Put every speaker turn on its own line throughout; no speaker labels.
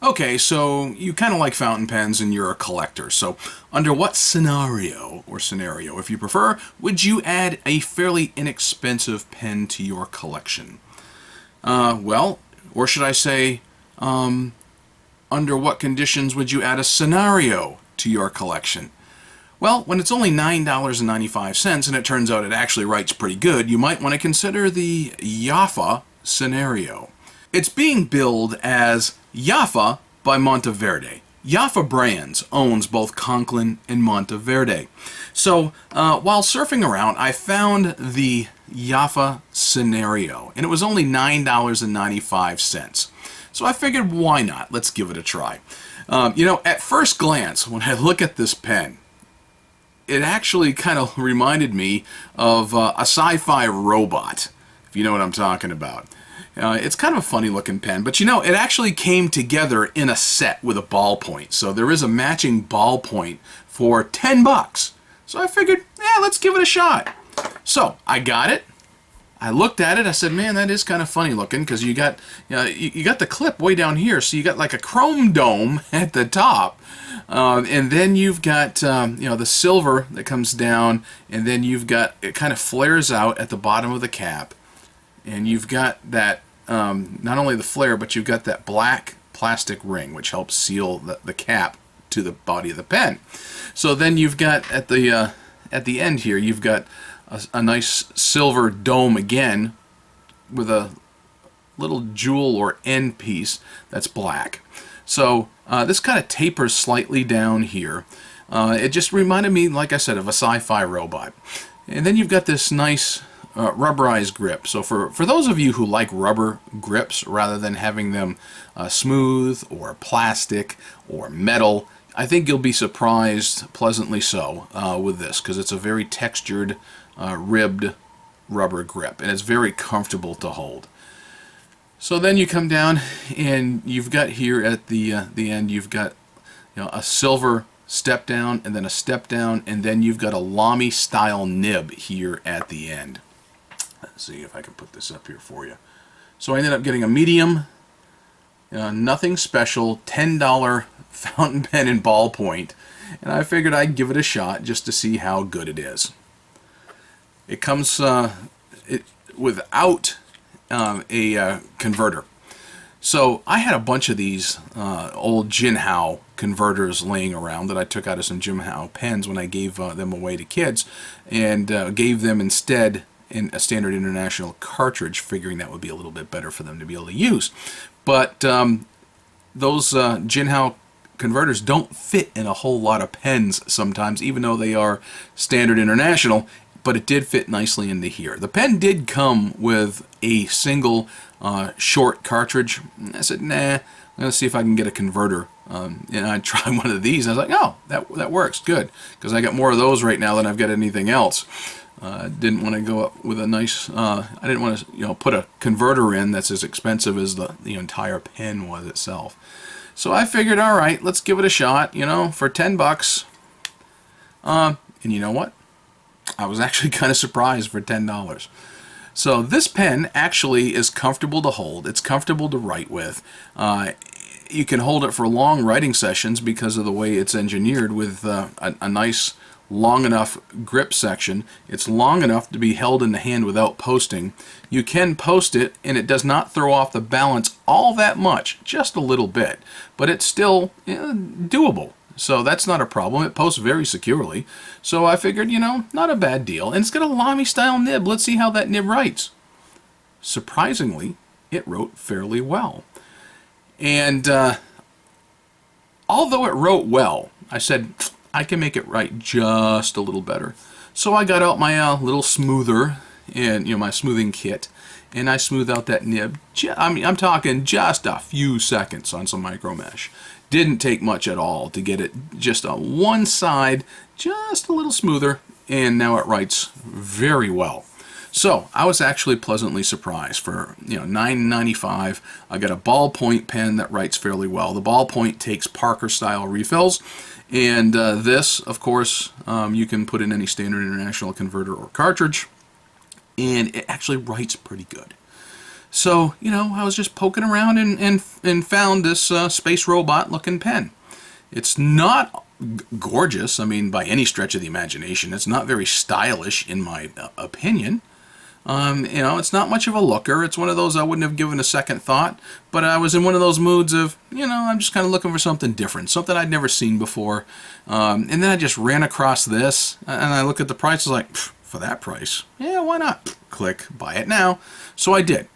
Okay, so you kind of like fountain pens and you're a collector. So under what scenario, if you prefer, would you add a fairly inexpensive pen to your collection? Well, or should I say, under what conditions would you add a scenario to your collection? Well, when it's only $9.95 and it turns out it actually writes pretty good, you might want to consider the Yafa scenario. It's being billed as Yafa by Monteverde. Yafa Brands owns both Conklin and Monteverde. So while surfing around, I found the Yafa scenario, and it was only $9.95. So I figured, why not? Let's give it a try. At first glance, when I look at this pen, it actually kind of reminded me of a sci-fi robot, if you know what I'm talking about. It's kind of a funny looking pen, but it actually came together in a set with a ballpoint. So there is a matching ballpoint for $10. So I figured, yeah, let's give it a shot. So I got it. I looked at it. I said, man, that is kind of funny looking, because you got the clip way down here, so you got like a chrome dome at the top, and then you've got the silver that comes down, and then you've got it kind of flares out at the bottom of the cap, and you've got that not only the flare, but you've got that black plastic ring which helps seal the cap to the body of the pen. So then you've got at the end here, you've got a nice silver dome again with a little jewel or end piece that's black. So this kind of tapers slightly down here. It just reminded me, like I said, of a sci-fi robot. And then you've got this nice rubberized grip. So for those of you who like rubber grips rather than having them smooth or plastic or metal, I think you'll be surprised, pleasantly so, with this, because it's a very textured, ribbed rubber grip, and it's very comfortable to hold. So then you come down, and you've got here at the end, you've got a silver step down, and then a step down, and then you've got a Lamy style nib here at the end. Let's see if I can put this up here for you. So I ended up getting a medium, nothing special, $10 fountain pen and ballpoint, and I figured I'd give it a shot just to see how good it is. It comes without a converter. So I had a bunch of these old Jinhao converters laying around that I took out of some Jinhao pens when I gave them away to kids, and gave them instead in a standard international cartridge, figuring that would be a little bit better for them to be able to use. But those Jinhao converters don't fit in a whole lot of pens sometimes, even though they are standard international, but it did fit nicely into here. The pen did come with a single short cartridge. I said, nah, I'm going to see if I can get a converter. And I tried one of these, and I was like, oh, that works, good, because I got more of those right now than I've got anything else. Didn't want to go up with a nice, I didn't want to put a converter in that's as expensive as the entire pen was itself. So I figured, all right, let's give it a shot, for $10. And you know what? I was actually kind of surprised for $10. So this pen actually is comfortable to hold. It's comfortable to write with. You can hold it for long writing sessions because of the way it's engineered with a nice long enough grip section. It's long enough to be held in the hand without posting. You can post it, and it does not throw off the balance all that much, just a little bit, but it's still doable. So that's not a problem. It posts very securely. So I figured, not a bad deal. And it's got a Lamy style nib. Let's see how that nib writes. Surprisingly, it wrote fairly well. And although it wrote well, I said, I can make it write just a little better. So I got out my little smoother and my smoothing kit, and I smoothed out that nib. I'm talking just a few seconds on some micro mesh. Didn't take much at all to get it just on one side just a little smoother, and now it writes very well. So I was actually pleasantly surprised. For $9.95, I got a ballpoint pen that writes fairly well. The ballpoint takes Parker style refills, and this, of course, you can put in any standard international converter or cartridge, and it actually writes pretty good. So, I was just poking around and found this space robot looking pen. It's not gorgeous, I mean, by any stretch of the imagination. It's not very stylish, in my opinion. It's not much of a looker. It's one of those I wouldn't have given a second thought, but I was in one of those moods of, I'm just kind of looking for something different, something I'd never seen before. And then I just ran across this, and I look at the price, I was like, for that price, yeah, why not? Click, buy it now. So I did.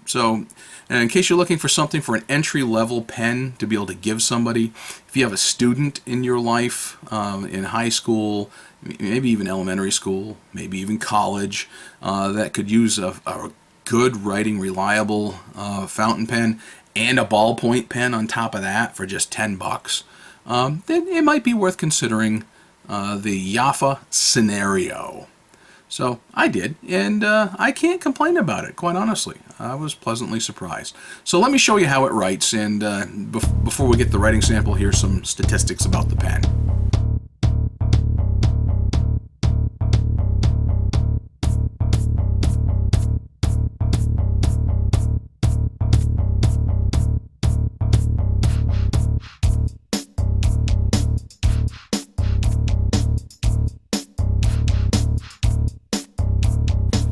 So, and in case you're looking for something for an entry-level pen to be able to give somebody, if you have a student in your life, in high school, maybe even elementary school, maybe even college, that could use a good writing, reliable fountain pen and a ballpoint pen on top of that for just $10, then it might be worth considering the Yafa Scenario. So I did, and I can't complain about it, quite honestly. I was pleasantly surprised. So let me show you how it writes, and before we get the writing sample, here's some statistics about the pen.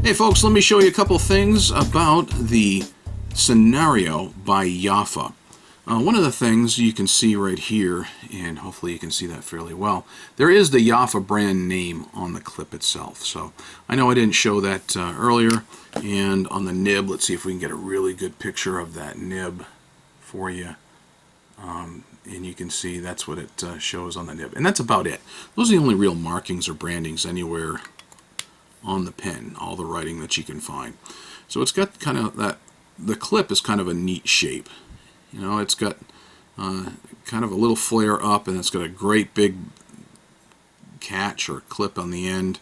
Hey folks, let me show you a couple things about the Scenario by Yafa. One of the things you can see right here, and hopefully you can see that fairly well, there is the Yafa brand name on the clip itself. So I know I didn't show that earlier, and on the nib, let's see if we can get a really good picture of that nib for you. And you can see that's what it shows on the nib. And that's about it. Those are the only real markings or brandings anywhere on the pen, all the writing that you can find. So it's got kind of that, the clip is kind of a neat shape. It's got kind of a little flare up, and it's got a great big catch or clip on the end,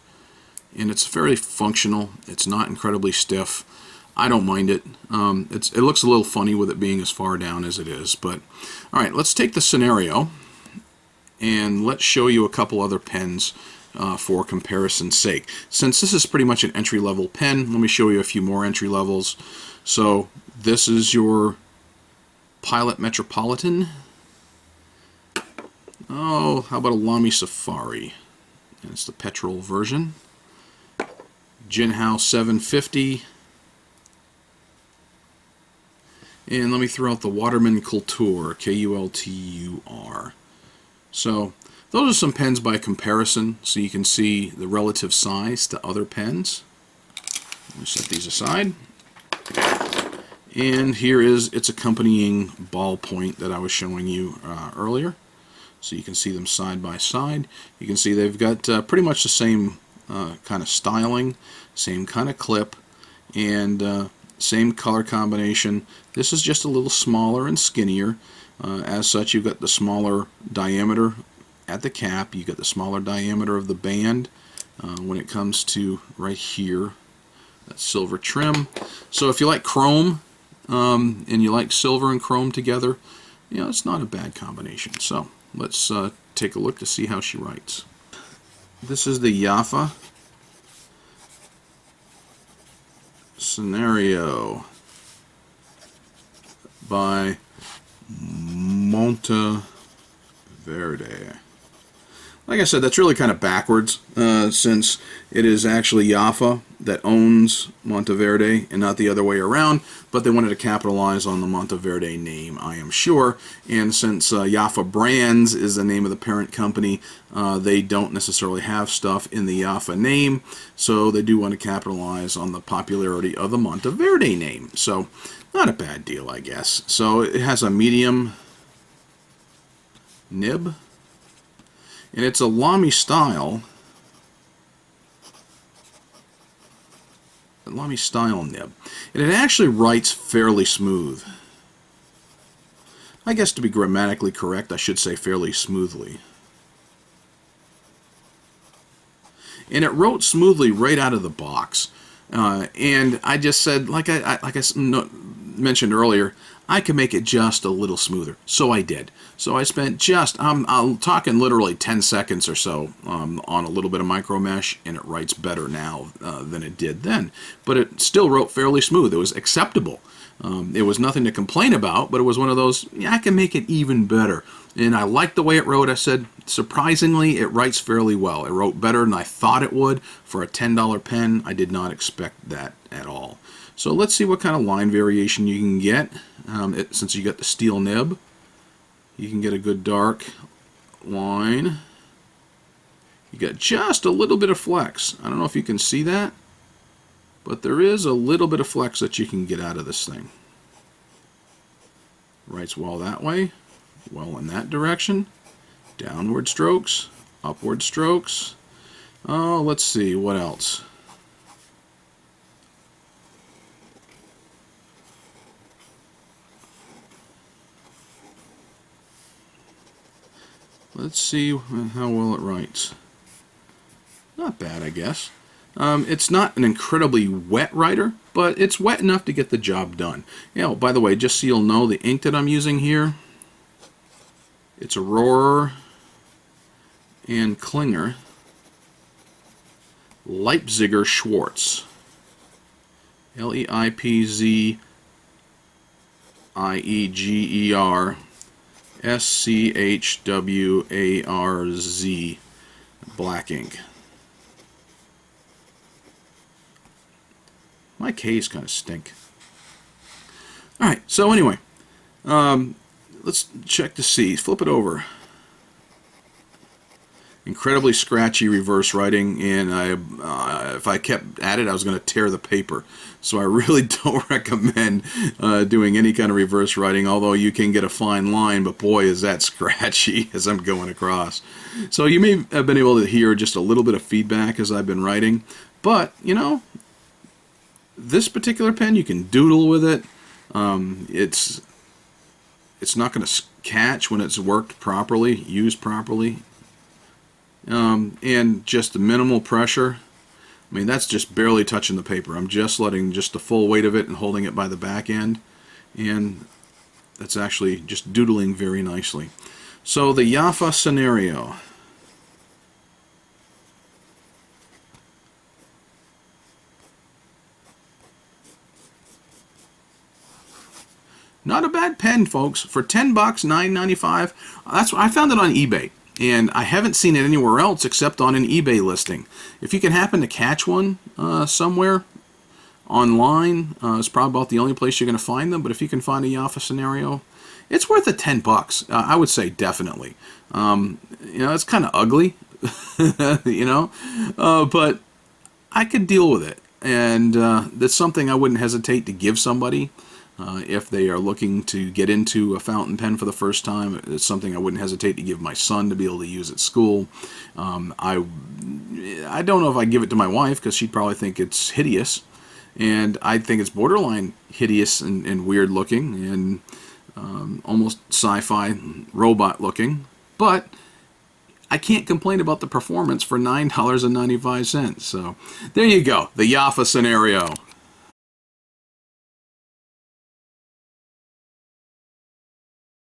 and it's fairly functional. It's not incredibly stiff. I don't mind it. It looks a little funny with it being as far down as it is, but all right, let's take the Scenario and let's show you a couple other pens for comparison's sake. Since this is pretty much an entry-level pen, let me show you a few more entry levels. So this is your Pilot Metropolitan. Oh, how about a Lamy Safari? And it's the petrol version. Jinhao 750. And let me throw out the Waterman Kultur, Kultur. So those are some pens by comparison, so you can see the relative size to other pens. Let me set these aside. And here is its accompanying ballpoint that I was showing you earlier. So you can see them side by side. You can see they've got pretty much the same kind of styling, same kind of clip, and same color combination. This is just a little smaller and skinnier. As such, you've got the smaller diameter at the cap. You've got the smaller diameter of the band when it comes to right here, that silver trim. So if you like chrome and you like silver and chrome together, it's not a bad combination. So let's take a look to see how she writes. This is the Yafa Scenario by Monteverde. Like I said, that's really kind of backwards, since it is actually Yafa that owns Monteverde and not the other way around, but they wanted to capitalize on the Monteverde name, I am sure, and since Yafa Brands is the name of the parent company, they don't necessarily have stuff in the Yafa name, so they do want to capitalize on the popularity of the Monteverde name. So, not a bad deal, I guess. So, it has a medium nib, and it's a Lamy style nib, and it actually writes fairly smooth. I guess to be grammatically correct, I should say fairly smoothly. And it wrote smoothly right out of the box. And I just said, like I mentioned earlier, I could make it just a little smoother. So I did. So I spent just, I'm talking literally 10 seconds or so on a little bit of micro mesh, and it writes better now than it did then. But it still wrote fairly smooth. It was acceptable. It was nothing to complain about, but it was one of those, yeah, I can make it even better. And I liked the way it wrote. I said, surprisingly, it writes fairly well. It wrote better than I thought it would. For a $10 pen, I did not expect that at all. So let's see what kind of line variation you can get. Since you got the steel nib, you can get a good dark line. You got just a little bit of flex. I don't know if you can see that, but there is a little bit of flex that you can get out of this thing. Writes well that way, well in that direction. Downward strokes, upward strokes. Oh, let's see, what else? Let's see how well it writes. Not bad, I guess. It's not an incredibly wet writer, but it's wet enough to get the job done. Yeah, by the way, just so you'll know, the ink that I'm using here, it's a Rohrer and Klinger Leipziger Schwarz. Leipziger Schwarz black ink. My K's kind of stink. Alright, so anyway, let's check to see. Flip it over. Incredibly scratchy reverse writing, and if I kept at it, I was going to tear the paper. So I really don't recommend doing any kind of reverse writing, although you can get a fine line, but boy, is that scratchy as I'm going across. So you may have been able to hear just a little bit of feedback as I've been writing, but, you know, this particular pen, you can doodle with it. It's not going to catch when it's worked properly, used properly. And just the minimal pressure. I mean, that's just barely touching the paper. I'm just letting just the full weight of it and holding it by the back end. And that's actually just doodling very nicely. So the Yafa scenario. Not a bad pen, folks. For 10 bucks, $9.95. That's I found it on eBay, and I haven't seen it anywhere else except on an eBay listing. If you can happen to catch one somewhere online, it's probably about the only place you're going to find them. But if you can find a Yafa scenario, it's worth the 10 bucks. I would say definitely. You know, it's kind of ugly, you know, but I could deal with it, and that's something I wouldn't hesitate to give somebody. If they are looking to get into a fountain pen for the first time, it's something I wouldn't hesitate to give my son to be able to use at school. I don't know if I'd give it to my wife, because she'd probably think it's hideous, and I think it's borderline hideous and weird looking, and almost sci-fi robot looking, but I can't complain about the performance for $9.95. So there you go, the Yafa scenario.